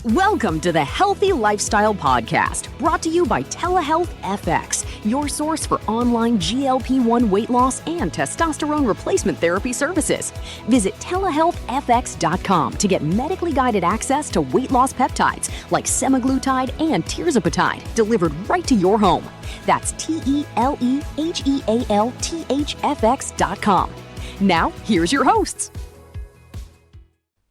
Welcome to the Healthy Lifestyle Podcast, brought to you by Telehealth FX, your source for online GLP-1 weight loss and testosterone replacement therapy services. Visit telehealthfx.com to get medically guided access to weight loss peptides like semaglutide and tirzepatide delivered right to your home. That's telehealthfx.com. Now, here's your hosts.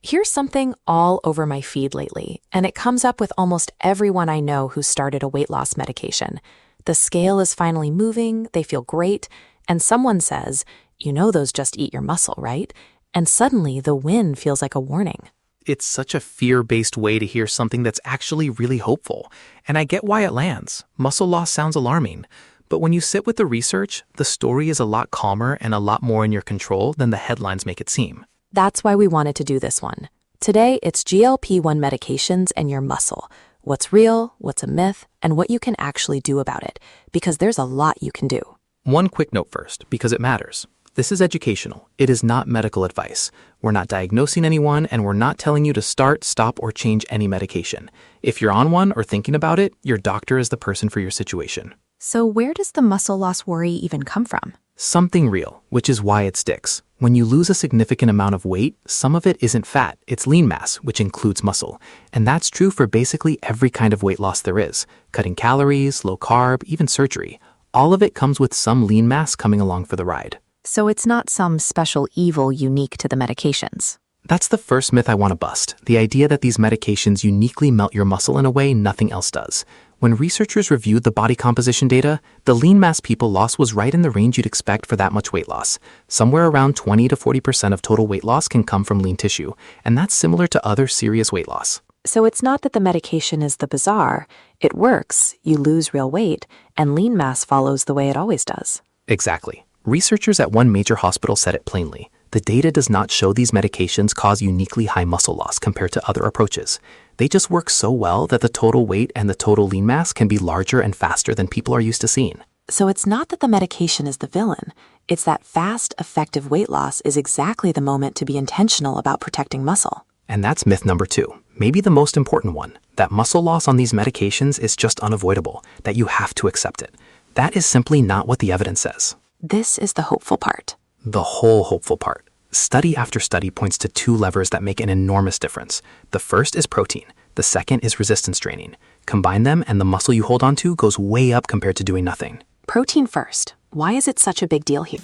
Here's something all over my feed lately, and it comes up with almost everyone I know who started a weight loss medication. The scale is finally moving, they feel great, and someone says, "You know those just eat your muscle, right?" And suddenly the win feels like a warning. It's such a fear-based way to hear something that's actually really hopeful, and I get why it lands. Muscle loss sounds alarming, but when you sit with the research, the story is a lot calmer and a lot more in your control than the headlines make it seem. That's why we wanted to do this one. Today, it's GLP-1 medications and your muscle. What's real, what's a myth, and what you can actually do about it, because there's a lot you can do. One quick note first, because it matters. This is educational. It is not medical advice. We're not diagnosing anyone, and we're not telling you to start, stop, or change any medication. If you're on one or thinking about it, your doctor is the person for your situation. So where does the muscle loss worry even come from? Something real, which is why it sticks. When you lose a significant amount of weight, some of it isn't fat, it's lean mass, which includes muscle. And that's true for basically every kind of weight loss there is. Cutting calories, low carb, even surgery. All of it comes with some lean mass coming along for the ride. So it's not some special evil unique to the medications. That's the first myth I want to bust, the idea that these medications uniquely melt your muscle in a way nothing else does. When researchers reviewed the body composition data, the lean mass people lost was right in the range you'd expect for that much weight loss. Somewhere around 20 to 40% of total weight loss can come from lean tissue, and that's similar to other serious weight loss. So it's not that the medication is the bazaar. It works, you lose real weight, and lean mass follows the way it always does. Exactly. Researchers at one major hospital said it plainly. The data does not show these medications cause uniquely high muscle loss compared to other approaches. They just work so well that the total weight and the total lean mass can be larger and faster than people are used to seeing. So it's not that the medication is the villain. It's that fast, effective weight loss is exactly the moment to be intentional about protecting muscle. And that's myth number 2, maybe the most important one, that muscle loss on these medications is just unavoidable, that you have to accept it. That is simply not what the evidence says. This is the hopeful part. The whole hopeful part. Study after study points to 2 levers that make an enormous difference. The first is protein. The second is resistance training. Combine them and the muscle you hold onto goes way up compared to doing nothing. Protein first. Why is it such a big deal here?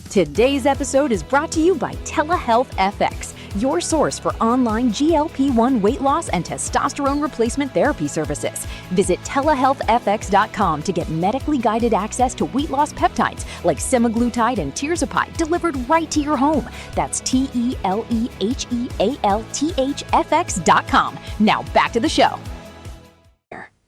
Today's episode is brought to you by Telehealth FX, your source for online GLP-1 weight loss and testosterone replacement therapy services. Visit telehealthfx.com to get medically guided access to weight loss peptides like semaglutide and tirzepatide delivered right to your home. That's telehealthfx.com. Now back to the show.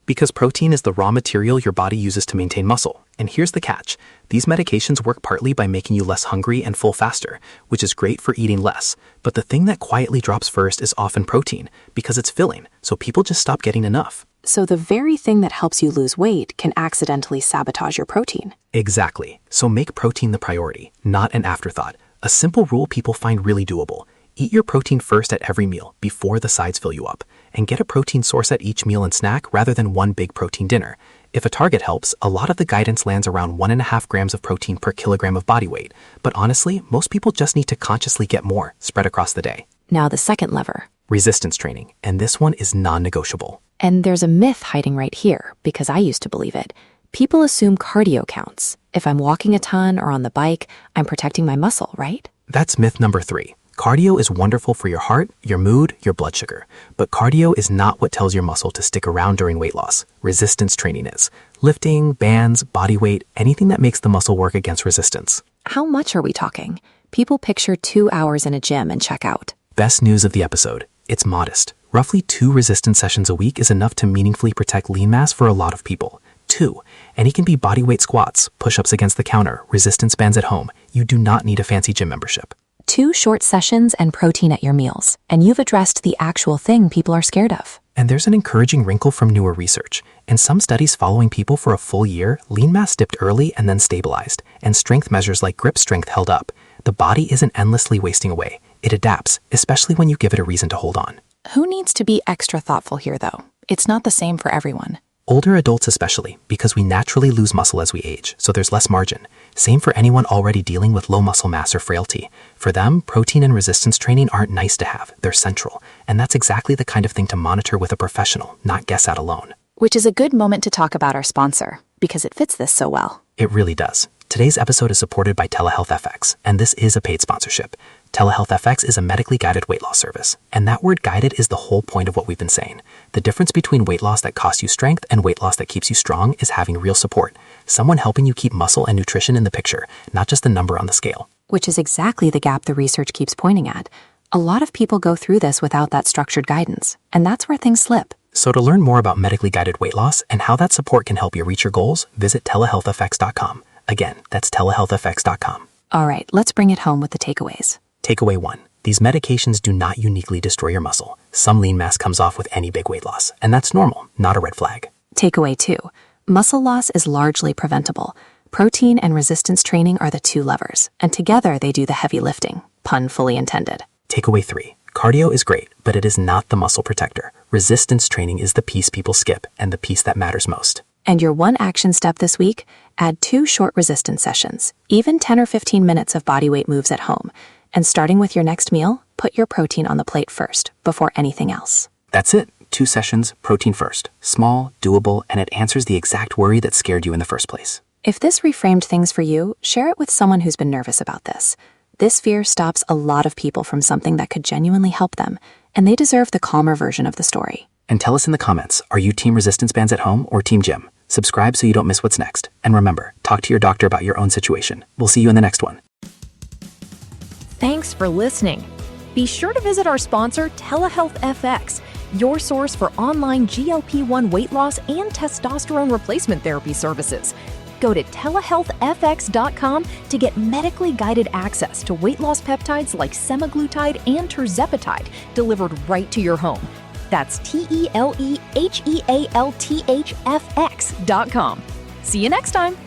Because protein is the raw material your body uses to maintain muscle. And here's the catch. These medications work partly by making you less hungry and full faster, which is great for eating less. But the thing that quietly drops first is often protein, because it's filling, so people just stop getting enough. So the very thing that helps you lose weight can accidentally sabotage your protein. Exactly. So make protein the priority, not an afterthought. A simple rule people find really doable. Eat your protein first at every meal, before the sides fill you up. And get a protein source at each meal and snack rather than one big protein dinner. If a target helps, a lot of the guidance lands around 1.5 grams of protein per kilogram of body weight. But honestly, most people just need to consciously get more, spread across the day. Now the second lever. Resistance training, and this one is non-negotiable. And there's a myth hiding right here, because I used to believe it. People assume cardio counts. If I'm walking a ton or on the bike, I'm protecting my muscle, right? That's myth number 3. Cardio is wonderful for your heart, your mood, your blood sugar. But cardio is not what tells your muscle to stick around during weight loss. Resistance training is. Lifting, bands, body weight, anything that makes the muscle work against resistance. How much are we talking? People picture 2 hours in a gym and check out. Best news of the episode. It's modest. Roughly 2 resistance sessions a week is enough to meaningfully protect lean mass for a lot of people. 2. And it can be bodyweight squats, push-ups against the counter, resistance bands at home. You do not need a fancy gym membership. 2 short sessions and protein at your meals, and you've addressed the actual thing people are scared of. And there's an encouraging wrinkle from newer research. In some studies following people for a full year, lean mass dipped early and then stabilized, and strength measures like grip strength held up. The body isn't endlessly wasting away. It adapts, especially when you give it a reason to hold on. Who needs to be extra thoughtful here, though? It's not the same for everyone. Older adults especially, because we naturally lose muscle as we age, so there's less margin. Same for anyone already dealing with low muscle mass or frailty. For them, protein and resistance training aren't nice to have, they're central. And that's exactly the kind of thing to monitor with a professional, not guess at alone. Which is a good moment to talk about our sponsor, because it fits this so well. It really does. Today's episode is supported by Telehealth FX, and this is a paid sponsorship. Telehealth FX is a medically guided weight loss service, and that word guided is the whole point of what we've been saying. The difference between weight loss that costs you strength and weight loss that keeps you strong is having real support. Someone helping you keep muscle and nutrition in the picture, not just the number on the scale. Which is exactly the gap the research keeps pointing at. A lot of people go through this without that structured guidance, and that's where things slip. So to learn more about medically guided weight loss and how that support can help you reach your goals, visit telehealthfx.com. Again, that's telehealthfx.com. All right, let's bring it home with the takeaways. Takeaway 1. These medications do not uniquely destroy your muscle. Some lean mass comes off with any big weight loss, and that's normal, not a red flag. Takeaway 2. Muscle loss is largely preventable. Protein and resistance training are the two levers, and together they do the heavy lifting, pun fully intended. Takeaway 3. Cardio is great, but it is not the muscle protector. Resistance training is the piece people skip, and the piece that matters most. And your one action step this week? Add 2 short resistance sessions, even 10 or 15 minutes of bodyweight moves at home. And starting with your next meal, put your protein on the plate first, before anything else. That's it. 2 sessions, protein first. Small, doable, and it answers the exact worry that scared you in the first place. If this reframed things for you, share it with someone who's been nervous about this. This fear stops a lot of people from something that could genuinely help them, and they deserve the calmer version of the story. And tell us in the comments, are you team resistance bands at home or team gym? Subscribe so you don't miss what's next. And remember, talk to your doctor about your own situation. We'll see you in the next one. Thanks for listening. Be sure to visit our sponsor, Telehealth FX, your source for online GLP-1 weight loss and testosterone replacement therapy services. Go to telehealthfx.com to get medically guided access to weight loss peptides like semaglutide and tirzepatide delivered right to your home. That's telehealthfx.com. See you next time.